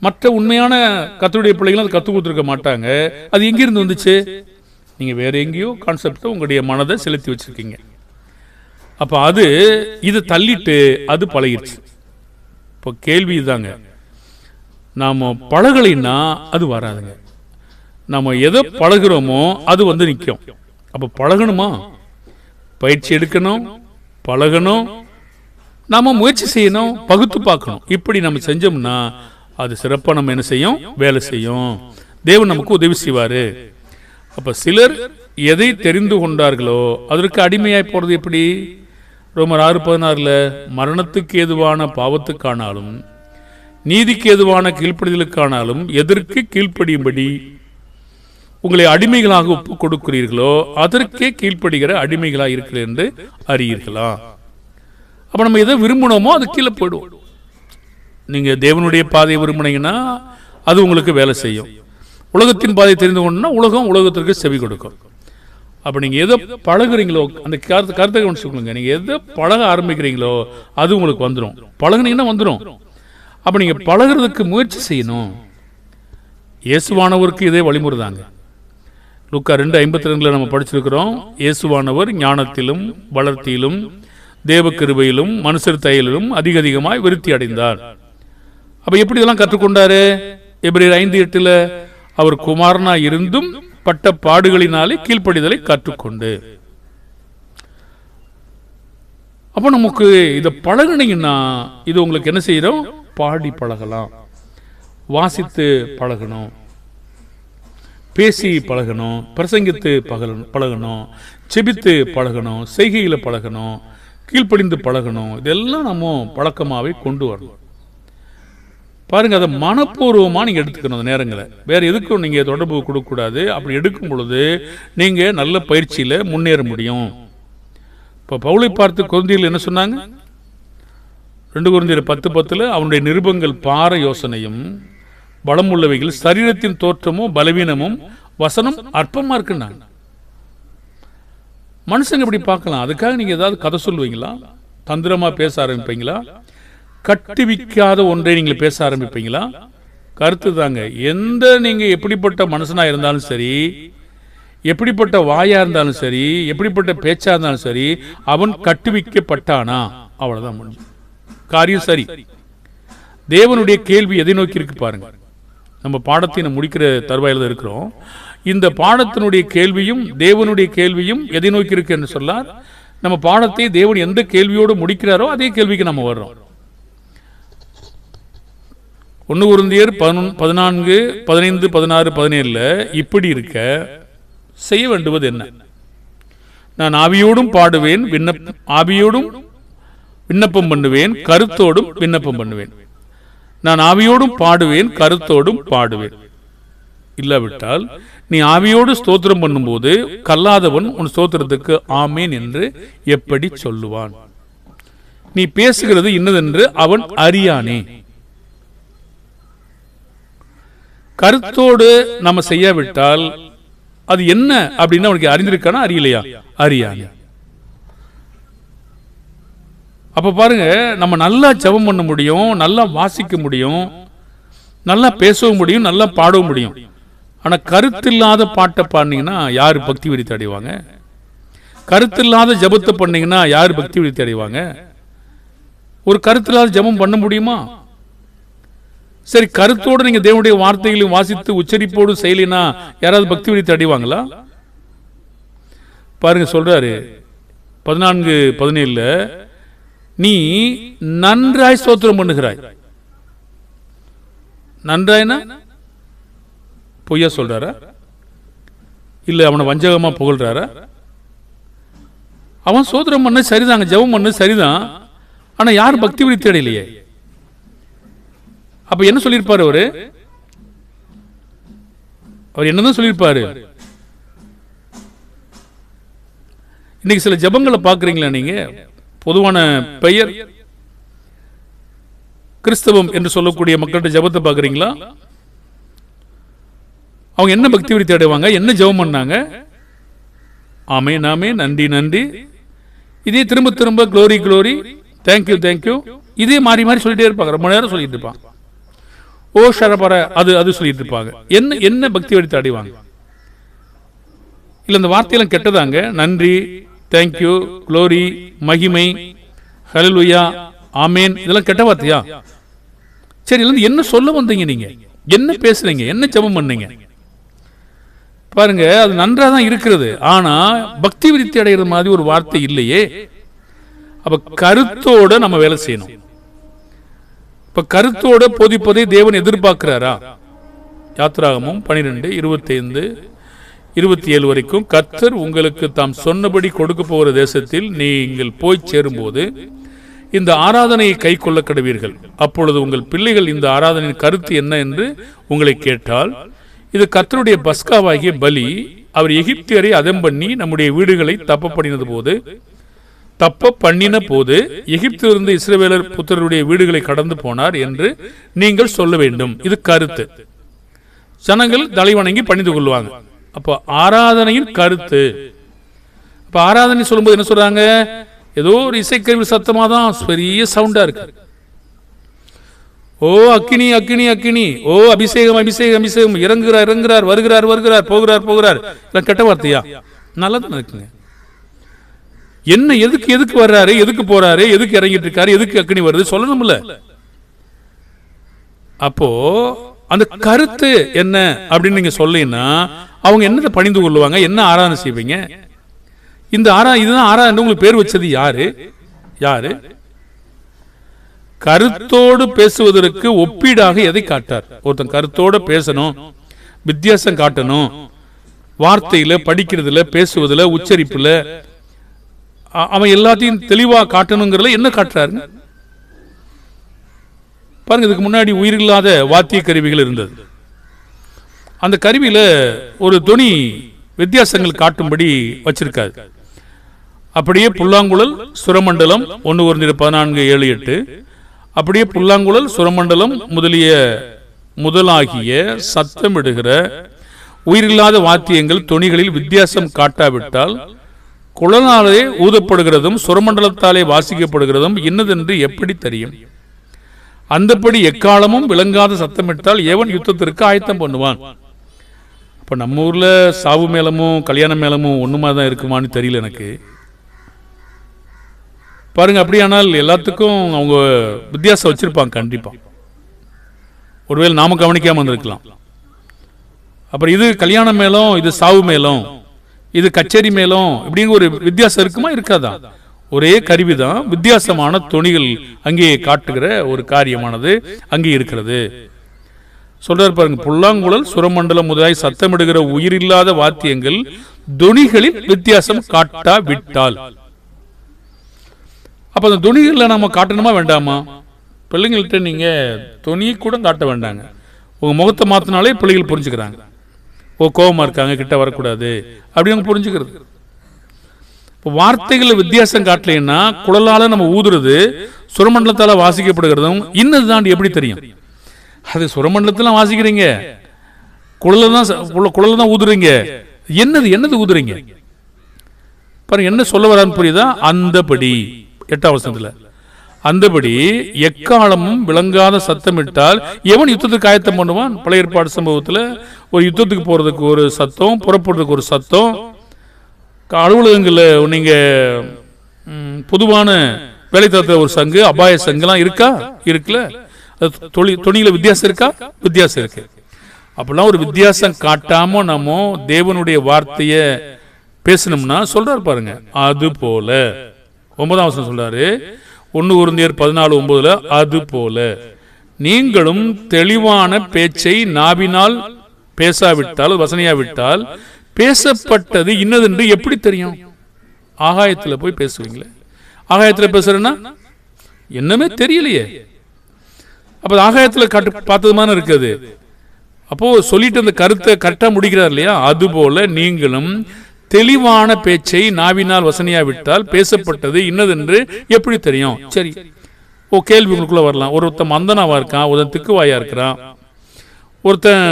மற்ற உண்மையான கர்த்தருடைய பிள்ளைகளும் அது கற்றுக் கொடுத்துருக்க மாட்டாங்க. அது எங்கிருந்து வந்துச்சு? நீங்க வேற எங்கேயோ கான்செப்ட் உங்களுடைய மனதை செலுத்தி வச்சிருக்கீங்க. அப்ப அது இது தள்ளிட்டு அது பழகிடுச்சு. இப்போ கேள்வி இதுதாங்க, நாம பழகலைன்னா அது வராதுங்க. நம்ம எதை பழகிறோமோ அது வந்து நிற்கும். அப்ப பழகணுமா? பயிற்சி எடுக்கணும், பழகணும், நாம முயற்சி செய்யணும், பகுத்து பார்க்கணும். இப்படி நம்ம செஞ்சோம்னா அது சிறப்பாக நம்ம என்ன செய்யும்? வேலை செய்யும். தேவன் நமக்கு உதவி செய்வாரு. அப்ப சிலர் எதை தெரிந்து கொண்டார்களோ அதற்கு அடிமையாய் போறது எப்படி? ரோமர் 6:16 மரணத்துக்கு ஏதுவான பாவத்துக்கானாலும் நீதிக்கு ஏதுவான கீழ்ப்படிதலுக்கானாலும் எதற்கு கீழ்ப்படியும்படி உங்களை அடிமைகளாக ஒப்பு கொடுக்கிறீர்களோ அதற்கே கீழ்ப்படுகிற அடிமைகளாக இருக்கிறது என்று அறியீர்களா? அப்ப நம்ம எதை விரும்பணுமோ அது கீழே போயிடும். நீங்க தேவனுடைய பாதையை விரும்பினீங்கன்னா அது உங்களுக்கு வேலை செய்யும். உலகத்தின் பாதையை தெரிந்து கொண்டா உலகத்திற்கு செவி கொடுக்கும். அப்ப நீங்க எதை பழகுறீங்களோ அந்த கருத்தை கவனிச்சுக்கொள்ளுங்க. நீங்க எதை பழக ஆரம்பிக்கிறீங்களோ அது உங்களுக்கு வந்துடும். பழகுனீங்கன்னா வந்துடும். அப்ப நீங்க பழகிறதுக்கு முயற்சி செய்யணும். இயேசுவானவருக்கு இதே வழிமுறை தாங்க. லூக்கா 2:52 நம்ம படிச்சிருக்கிறோம். இயேசுவானவர் ஞானத்திலும் வளர்த்தியிலும் தேவ கிருபையிலும் மனுஷர் தயலிலும் அதிகமாய் விருத்தி அடைந்தார். அப்ப எப்படி இதெல்லாம் கற்றுக்கொண்டாரு? எபிரேயர் 5:8 அவர் குமாரனா இருந்தும் பட்ட பாடுகளினாலே கீழ்ப்படிதலை கற்றுக்கொண்டு. அப்ப நமக்கு இதை பழகினீங்கன்னா இது உங்களுக்கு என்ன செய்யறோம்? பாடி பழகலாம், வாசித்து பழகணும், பேசி பழகணும், பிரசங்கித்து பழகணும், செபித்து பழகணும், செய்கையில பழகணும், கீழ்ப்படிந்து பழகணும். இதெல்லாம் நம்ம பழக்கமாவே கொண்டு வரணும். பாருங்க, அதை மனப்பூர்வமா நீங்க எடுத்துக்கணும். அந்த நேரங்களை வேற எதுக்கும் நீங்க தொடர்பு கொடுக்க கூடாது. அப்படி எடுக்கும் பொழுது நீங்க நல்ல பயிற்சியில முன்னேற முடியும். இப்ப பவுலை பார்த்து கொரிந்தியர் என்ன சொன்னாங்க? 2 கொரிந்தியர் 10:10 அவனுடைய நிருபங்கள் பார யோசனையும் பலம் உள்ளவைகள், சரீரத்தின் தோற்றமும் பலவீனமும், வசனம் அற்பமா இருக்குன்னாங்க. மனுஷங்க இப்படி பார்க்கலாம். அதுக்காக நீங்க ஏதாவது கதை சொல்லுவீங்களா? தந்திரமா பேச ஆரம்பிப்பீங்களா? கட்டுவிக்காத ஒன்றை நீங்கள் பேச ஆரம்பிப்பீங்களா? கருத்து தாங்க. எந்த நீங்க எப்படிப்பட்ட மனுஷனா இருந்தாலும் சரி, எப்படிப்பட்ட வாயா இருந்தாலும் சரி, எப்படிப்பட்ட பேச்சா இருந்தாலும் சரி, அவன் கட்டுவிக்கப்பட்டானா அவ்வளவுதான் முடிஞ்சு. காரியம் சரி. தேவனுடைய கேள்வி எதை நோக்கி இருக்கு பாருங்க. நம்ம பாடத்தை முடிக்கிற தருவாயில இருக்கிறோம். இந்த பாடத்தினுடைய கேள்வியும் தேவனுடைய கேள்வியும் எதை நோக்கி இருக்கு என்று சொல்லார். நம்ம பாடத்தை தேவன் எந்த கேள்வியோடு முடிக்கிறாரோ அதே கேள்விக்கு நம்ம வர்றோம். 1 கொரிந்தியர் 14, 15, 16, 17 இப்படி இருக்க செய்ய வேண்டுவது என்ன? நான் ஆவியோடும் பாடுவேன், ஆவியோடும் விண்ணப்பம் பண்ணுவேன், கருத்தோடும் விண்ணப்பம் பண்ணுவேன். நான் ஆவியோடும் பாடுவேன், கருத்தோடும் பாடுவேன். இல்லாவிட்டால் நீ ஆவியோடு ஸ்தோத்திரம் பண்ணும்போது கல்லாதவன் உன் ஸ்தோத்திரத்துக்கு ஆமேன் என்று எப்படி சொல்லுவான்? நீ பேசுகிறது இன்னதென்று அவன் அறியானே. கருத்தோடு நம்ம செய்யாவிட்டால் அது என்ன அப்படின்னு அவனுக்கு அறிந்திருக்கானா அறியலையா? அறியானே. அப்ப பாருங்க, நம்ம நல்லா ஜெபம் பண்ண முடியும், நல்லா வாசிக்க முடியும், நல்லா பேசவும் முடியும், நல்லா பாடவும் முடியும். ஆனா கருத்தில்லாத பாட்டை பாடினீங்கன்னா யாரு பக்தி விருத்தி அடைவாங்க? கருத்தில்லாத ஜபத்தை பண்ணீங்கன்னா யாரு பக்தி விருத்தி அடைவாங்க? ஒரு கருத்தில்லாத ஜபம் பண்ண முடியுமா? சரி, கருத்தோடு நீங்க தேவனுடைய வார்த்தைகளையும் வாசித்து உச்சரிப்போடு செய்யலினா யாராவது பக்தி விருத்தி அடைவாங்களா? பாருங்க, சொல்றாரு 14:17 நீ நன்றாய் ஸ்தோத்திரம் பண்ணுகிறாய். நன்றாய்னா பொய்யா சொல்றாரா? இல்ல அவனை வஞ்சகமா புகழ்றாரா? அவன் ஸ்தோத்திரம் பண்ண சரிதாங்க, ஜெபம் பண்ண சரிதான். ஆனா யார் பக்தி விருத்தி அடையலையே. அப்ப என்ன சொல்லியிருப்பாரு அவர் என்னதான் சொல்லியிருப்பாரு? இன்னைக்கு சில ஜபங்களை பாக்குறீங்களா நீங்க? பொதுவான பெயர் கிறிஸ்தவம் என்று சொல்லக்கூடிய மக்கள்கிட்ட ஜபத்தை பாக்குறீங்களா? அவங்க என்ன பக்தி விருத்தி தேடுவாங்க, என்ன ஜெபம் பண்ணாங்க? ஆமென் ஆமென், நன்றி நன்றி, இதே திரும்ப திரும்ப க்ளோரி க்ளோரி, தேங்க்யூ தேங்க்யூ, இதே மாறி மாறி சொல்லிட்டே இருப்பாங்க. ரொம்ப நேரம் சொல்லிட்டு இருப்பாங்க. ஓ ஷரபர அது சொல்லிட்டு இருப்பாங்க. என்ன என்ன பக்தி விருத்தி அடைவாங்க? இல்ல இந்த வார்த்தையெல்லாம் கெட்டதாங்க. நன்றி, தேங்க்யூ, க்ளோரி, மகிமை, ஹல்லேலூயா, ஆமென், இதெல்லாம் கெட்ட வார்த்தையா? சரி, என்ன சொல்ல வந்தீங்க? நீங்க என்ன பேசுறீங்க? என்ன ஜெபம் பண்ணீங்க? பாருங்க, அது நன்றா தான் இருக்கிறது. ஆனா பக்தி விருத்தி அடைகிற மாதிரி ஒரு வார்த்தை இல்லையே. அப்ப கருத்தோட நம்ம வேலை செய்யணும். இப்ப கருத்தோட போதிப்பதை தேவன் எதிர்பார்க்கிறாரா? யாத்திராகமம் 12:25-27 வரைக்கும், கர்த்தர் உங்களுக்கு தாம் சொன்னபடி கொடுக்க போகிற தேசத்தில் நீங்கள் போய் சேரும்போது இந்த ஆராதனையை கை கொள்ள கடவீர்கள். அப்பொழுது உங்கள் பிள்ளைகள் இந்த ஆராதனையின் கருத்து என்ன என்று உங்களை கேட்டால், இது கர்த்தருடைய பஸ்காவாகிய பலி. அவர் எகிப்தியரை அதம் பண்ணி நம்முடைய வீடுகளை தப்ப பண்ணின போது எகிப்திலிருந்து இஸ்ரவேலர் புத்திரருடைய வீடுகளை கடந்து போனார் என்று நீங்கள் சொல்ல வேண்டும். இது கருத்து. ஜனங்கள் தலை வணங்கி பணிந்து கொள்வாங்க. அப்போ ஆராதனையின் கருத்து. அப்ப ஆராதனை சொல்லும்போது என்ன சொல்றாங்க? ஏதோ ஒரு இசைக்கருவி சத்தமா தான், பெரிய சவுண்டா இருக்கு. ஓ அக்கினி அக்கினி அக்கினி, ஓ அபிஷேகம் அபிஷேகம் அபிஷேகம், இறங்குறார் வருகிறார் போகிறார். கெட்ட வார்த்தையா? நல்லது இருக்குங்க. என்ன எதுக்கு வர்றாரு, எதுக்கு போறாரு, எதுக்கு இறங்கிட்டு இருக்காரு, எதுக்கு அக்கினி வருது சொல்லணும்ல. அப்போ அந்த கருத்து என்ன அப்படின்னு நீங்க சொல்லீங்கன்னா அவங்க என்னத்தை பணிந்து கொள்ளுவாங்க? என்ன ஆராதனை செய்வீங்க? இதுதான் ஆராதனை. உங்களுக்கு பேர் வச்சது யாரு? கருத்தோடு பேசுவதற்கு ஒப்பீடாக எதை காட்டார்? ஒருத்தன் கருத்தோடு பேசணும், வித்தியாசம் காட்டணும், வார்த்தையில, படிக்கிறதுல, பேசுவதில், உச்சரிப்புல அவன் எல்லாத்தையும் தெளிவா காட்டணுங்கிறதுல என்ன காட்டுறாரு பாருங்க. இதுக்கு முன்னாடி உயிரில்லாத வாத்திய கருவிகள் இருந்தது. அந்த கருவியில ஒரு தொனி வித்தியாசங்கள் காட்டும்படி வச்சிருக்காரு. அப்படியே புல்லாங்குழல், சுரமண்டலம் 1 Corinthians 14:7-8, அப்படியே புல்லாங்குழல், சுரமண்டலம் முதலாகிய சத்தமிடுகிற உயிரில்லாத வாத்தியங்கள் தொனிகளில் வித்தியாசம் காட்டாவிட்டால் குழலாலே ஊதப்படுகிறதும் சுரமண்டலத்தாலே வாசிக்கப்படுகிறதும் இன்னதென்று எப்படி தெரியும்? அந்தபடி எக்காலமும் விளங்காத சத்தமிட்டால் எவன் யுத்தத்திற்கு ஆயத்தம் பண்ணுவான்? இப்ப நம்ம ஊர்ல சாவு மேளமும் கல்யாண மேளமும் ஒண்ணுமா தான் இருக்குமான்னு தெரியல எனக்கு. பாருங்க, அப்படியானால் எல்லாத்துக்கும் அவங்க வித்தியாசம் வச்சிருப்பாங்க கண்டிப்பா. ஒருவேளை நாம கவனிக்காம வந்திருக்கலாம். அப்புறம் இது கல்யாண மேளம், இது சாவு மேளம், இது கச்சேரி மேளம், இப்படிங்கிற ஒரு வித்தியாசம் இருக்குமா? இருக்காதா? ஒரே கருவிதான், வித்தியாசமான தொனிகள் அங்கே காட்டுகிற ஒரு காரியமானது அங்கே இருக்கிறது. சொல்றாரு பாருங்க, புல்லாங்குழல், சுரமண்டலம் முதலாய் சத்தமிடுகிற உயிரில்லாத வாத்தியங்கள் தொனிகளில் வித்தியாசம் காட்டாவிட்டால். அப்ப அந்த தொனிகளை நம்ம காட்டணுமா வேண்டாமா? பிள்ளைங்கள்ட்ட நீங்க தொனி கூட காட்ட வேண்டாங்க. உங்க முகத்தை மாத்தினாலே பிள்ளைகள் புரிஞ்சுக்கிறாங்க. ஓ கோபமா இருக்காங்க, கிட்ட வரக்கூடாது அப்படின்னு புரிஞ்சுக்கிறது. வார்த்தைகள் வித்தியாசம் காட்டலைன்னா குழலால நம்ம ஊதுறது சுரமண்டலத்தால வாசிக்கப்படுகிறதும் இன்னது தான் எப்படி தெரியும்? அது சுரமண்டலத்துல வாசிக்கிறீங்க, குழல தான் ஊதுறீங்க, என்னது ஊதுறீங்க பாருங்க. என்ன சொல்ல வரான்னு புரியுதா? அந்தபடி 8ஆம் வசனத்துல, அந்தபடி எக்காலமும் விளங்காத சத்தமிட்டால் எவன் யுத்தத்துக்கு ஆயத்தம் பண்ணுவான்? பழைய ஏற்பாடு சம்பவத்துல ஒரு யுத்தத்துக்கு போறதுக்கு ஒரு சத்தம், புறப்படுறதுக்கு ஒரு சத்தம். அலுவலகங்களில் நீங்க பொதுவான வேலை தரத்துல ஒரு சங்கு, அபாய சங்குலாம் இருக்குல்ல. தொனியில வித்தியாசம் இருக்கா? வித்தியாசம் இருக்கு. அப்பெல்லாம் ஒரு வித்தியாசம் காட்டாம நம்ம தேவனுடைய வார்த்தைய பேசணும்னா சொல்றாரு பாருங்க, அது போல 9ஆம் வசனம் சொல்றாரு, 1 Corinthians 14:9, அது போல நீங்களும் தெளிவான பேச்சை நாவினால் பேசாவிட்டால், வசனையாவிட்டால் பேசப்பட்டது இன்னதென்று எப்படி தெரியும்? ஆகாயத்தில் போய் பேசுவீங்களே, ஆகாயத்தில் பேசுறேன்னா என்னமே தெரியலையே. அப்போ ஆகாயத்தில் பார்த்தது மாதிரி இருக்குது. அப்போ சொல்லிட்டு அந்த கருத்தை கரெக்டாக முடிக்கிறார் இல்லையா? அதுபோல நீங்களும் தெளிவான பேச்சை நாவினால் வசனியா விட்டால் பேசப்பட்டது இன்னதென்று எப்படி தெரியும்? சரி, கேள்வி உங்களுக்குள்ள வரலாம். ஒருத்தன் மந்தனாவா இருக்கான், ஒருத்தன் திக்குவாயா இருக்கிறான், ஒருத்தன்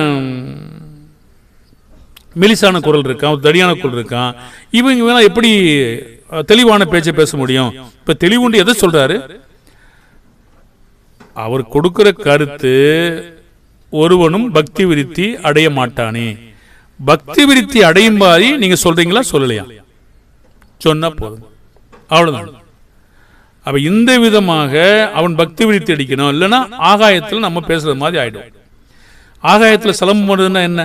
மெலிசான குரல் இருக்கான், ஒரு தடியான குரல் இருக்கான். இவங்க வேணா எப்படி தெளிவான பேச்சை பேச முடியும்? இப்ப தெளிவுண்டு எதை சொல்றாரு? அவர் கொடுக்கிற கருத்து, ஒருவனும் பக்தி விருத்தி அடைய மாட்டானே. பக்தி விருத்தி அடையும் மாதிரி நீங்க சொல்றீங்களா சொல்லலையா? சொன்னா போதும், அவ்வளவுதான். அப்ப இந்த விதமாக அவன் பக்தி விருத்தி அடிக்கணும். இல்லைன்னா ஆகாயத்தில் நம்ம பேசுறது மாதிரி ஆயிடும். ஆகாயத்தில் சிலம்பம் பண்ணுறதுன்னா என்ன?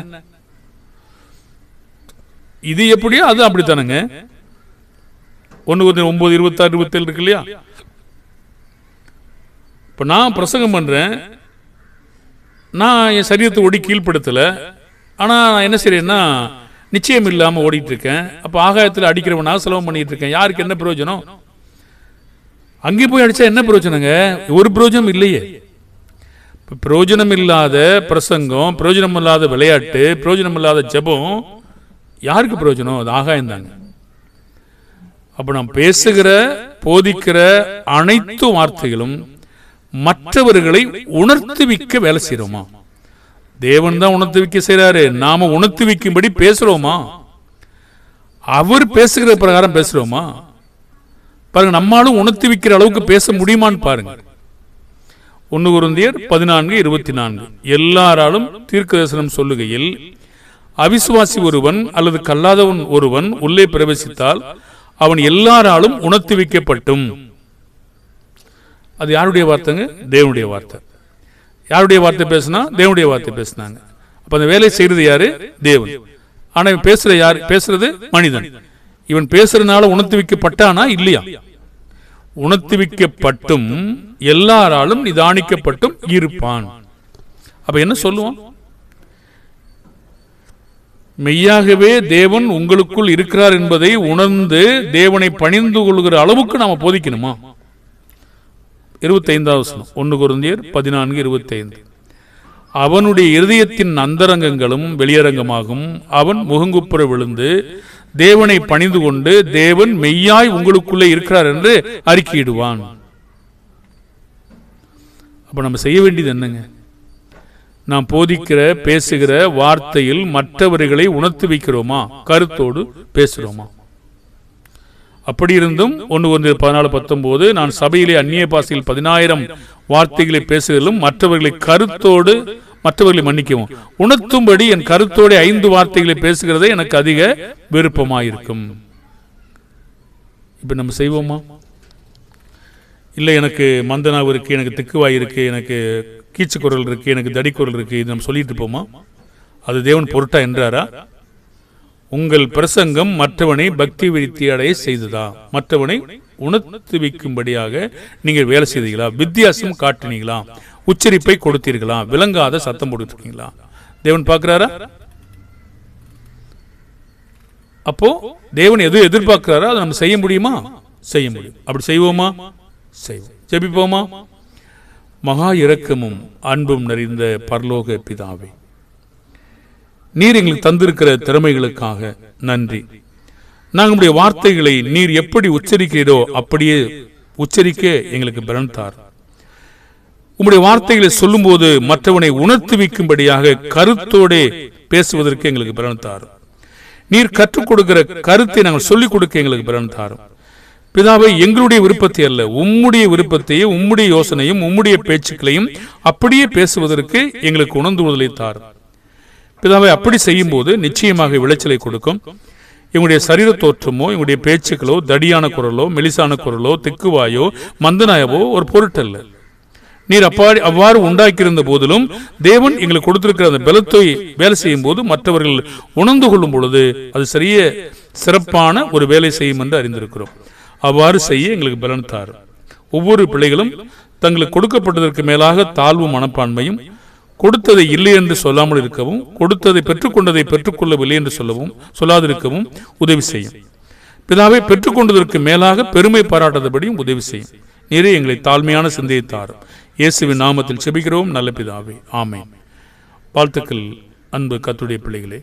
இது எப்படியோ அது அப்படித்தானுங்க. 1 9 26 27 இருக்கு இல்லையா? இப்ப நான் பிரசங்கம் பண்றேன், நான் என் சரீரத்தை ஓடி கீழ்படுத்தல, ஆனா நான் என்ன செய்யறேன்னா நிச்சயம் இல்லாம ஓடிட்டு இருக்கேன். அப்ப ஆகாயத்தில் அடிக்கிறவனாக சிலம்பம் பண்ணிட்டு இருக்கேன். யாருக்கு என்ன பிரயோஜனம்? அங்கே போய் அடிச்சா என்ன பிரயோஜனங்க? ஒரு பிரயோஜனம் இல்லையே. பிரயோஜனம் இல்லாத பிரசங்கம், பிரயோஜனம் இல்லாத விளையாட்டு, பிரயோஜனம் இல்லாத ஜெபம் யாருக்கு பிரயோஜனம்? அது ஆகாயம் தாங்க. அப்ப நாம் பேசுகிற போதிக்கிற அனைத்து வார்த்தைகளும் மற்றவர்களை உணர்த்துவிக்க வேலை செய்யறோமா? தேவன் தான் உணர்த்துவிக்க செய்யறாரு, நாம உணர்த்துவிக்கும்படி பேசுறோமா? அவர் பேசுகிற பிரகாரம் பேசுறோமா? பாருங்க, நம்மாலும் உணர்த்தி வைக்கிற அளவுக்கு பேச முடியுமான்னு பாருங்க. 1 கொரிந்தியர் 14:24 எல்லாராலும் தீர்க்க தரிசனம் சொல்லுகையில் அவிசுவாசி ஒருவன் அல்லது கல்லாதவன் ஒருவன் உள்ளே பிரவேசித்தால் அவன் எல்லாராலும் உணர்த்தி வைக்கப்பட்டும். அது யாருடைய வார்த்தைங்க? தேவனுடைய வார்த்தை. யாருடைய வார்த்தை பேசினா? தேவனுடைய வார்த்தை பேசினாங்க. அப்ப அந்த வேலை செய்யறது யாரு? தேவன். ஆனா பேசுற யாரு? பேசுறது மனிதன். இவன் பேசுறதுனால உணர்த்தி வைக்கப்பட்டானா இல்லையா? உணர்த்தி வைக்கப்பட்டும் எல்லாராலும் நிதானிக்கப்பட்டும் இருப்பான். அப்ப என்ன சொல்லுவான்? மெய்யாகவே தேவன் உங்களுக்குள் இருக்கிறார் என்பதை உணர்ந்து தேவனை பணிந்து கொள்கிற அளவுக்கு நாம போதிக்கணுமா? 25வது வசனம் 1 கொரிந்தியர் 14:25 அவனுடைய இருதயத்தின் அந்தரங்கங்களும் வெளியரங்கமாகும். அவன் முகங்குப்புற விழுந்து தேவனை பணிந்து கொண்டு தேவன் மெய்யாய் உங்களுக்குள்ளே இருக்கிறார் என்று அறிக்கையிடுவான். அப்ப நம்ம செய்ய வேண்டியது என்னங்க? நாம் போதிக்கிற பேசுகிற வார்த்தையில் மற்றவர்களை உணர்த்து வைக்கிறோமா? கருத்தோடு பேசுறோமா? அப்படி இருந்தும் 1 கொரிந்தியர் 14:19 நான் சபையிலே அந்நிய பாஷையில் 10,000 வார்த்தைகளை பேசுகிறதும் மற்றவர்களை கருத்தோடு மற்றவர்களை மன்னிக்கவும் உணர்த்தும்படி என் கருத்தோடு 5 வார்த்தைகளை பேசுகிறதே எனக்கு அதிக விருப்பமாயிருக்கும். இப்ப நம்ம செய்வோமா? இல்லை எனக்கு மந்தனாவு இருக்கு, எனக்கு திக்குவாய் இருக்கு, எனக்கு கீச்சு குரல் இருக்கு, எனக்கு தடி குரல் இருக்கு, இது நம்ம சொல்லிட்டு போமா? அது தேவன் பொருட்டா என்றாரா? உங்கள் பிரசங்கம் மற்றவனை பக்தி விருத்தி அடைய செய்ததா? மற்றவனை உணர்த்து வைக்கும்படியாக நீங்கள் வேலை செய்தீங்களா? வித்தியாசம் காட்டினீங்களா? உச்சரிப்பை கொடுத்தீர்களா? விளங்காத சத்தம் கொடுத்துருக்கீங்களா? தேவன் பார்க்கிறாரா? அப்போ தேவன் எது எதிர்பார்க்கிறாரோ அதை நம்ம செய்ய முடியுமா? செய்ய முடியும். அப்படி செய்வோமா? செய்வோம். ஜெபிப்போமா? மகா இரக்கமும் அன்பும் நிறைந்த பரலோக பிதாவே, நீர் எங்களுக்கு தந்திருக்கிற திறமைகளுக்காக நன்றி. நாங்களுடைய வார்த்தைகளை நீர் எப்படி உச்சரிக்கிறீரோ அப்படியே உச்சரிக்க எங்களுக்கு பலன் தார். உங்களுடைய வார்த்தைகளை சொல்லும் போது மற்றவனை உணர்த்து வைக்கும்படியாக கருத்தோடு பேசுவதற்கு எங்களுக்கு பலன் தாரும். நீர் கற்றுக் கொடுக்கிற கருத்தை நாங்கள் சொல்லிக் கொடுக்க எங்களுக்கு பலன் தாரும். பிதாவை, எங்களுடைய விருப்பத்தை அல்ல, உம்முடைய விருப்பத்தையும் உம்முடைய யோசனையும் உம்முடைய பேச்சுக்களையும் அப்படியே பேசுவதற்கு எங்களுக்கு உணர்ந்துவதை தாரும். பிதாவை, அப்படி செய்யும் போது நிச்சயமாக விளைச்சலை கொடுக்கும். எங்களுடைய சரீர தோற்றமோ எங்களுடைய பேச்சுக்களோ தடியான குரலோ மெலிசான குரலோ திக்குவாயோ மந்தனாயவோ ஒரு பொருட்டல்ல. நீர் அவ்வாறு உண்டாக்கியிருந்த போதிலும் தேவன் எங்களுக்கு கொடுத்திருக்கிற அந்த பலத்தை வேலை செய்யும் போது மற்றவர்கள் உணர்ந்து கொள்ளும் பொழுது அது சரிய சிறப்பான ஒரு வேலை செய்யும் என்று அறிந்திருக்கிறோம். அவ்வாறு செய்ய எங்களுக்கு பலன் தார். ஒவ்வொரு பிள்ளைகளும் தங்களுக்கு கொடுக்கப்பட்டதற்கு மேலாக தாழ்வு மனப்பான்மையும், கொடுத்ததை இல்லை என்று சொல்லாமல் இருக்கவும், கொடுத்ததை பெற்றுக்கொண்டதை பெற்றுக்கொள்ளவில்லை என்று சொல்லாதிருக்கவும் உதவி செய்யும். பிதாவை, பெற்றுக்கொண்டதற்கு மேலாக பெருமை பாராட்டாதபடியும் உதவி செய்யும். நீரே எங்களை தாழ்மையான சிந்தையை தாரும். இயேசுவின் நாமத்தில் செபிக்கிறோம் நல்ல பிதாவே, ஆமென். வாழ்த்துக்கள் அன்பு கர்த்தருடைய பிள்ளைகளே.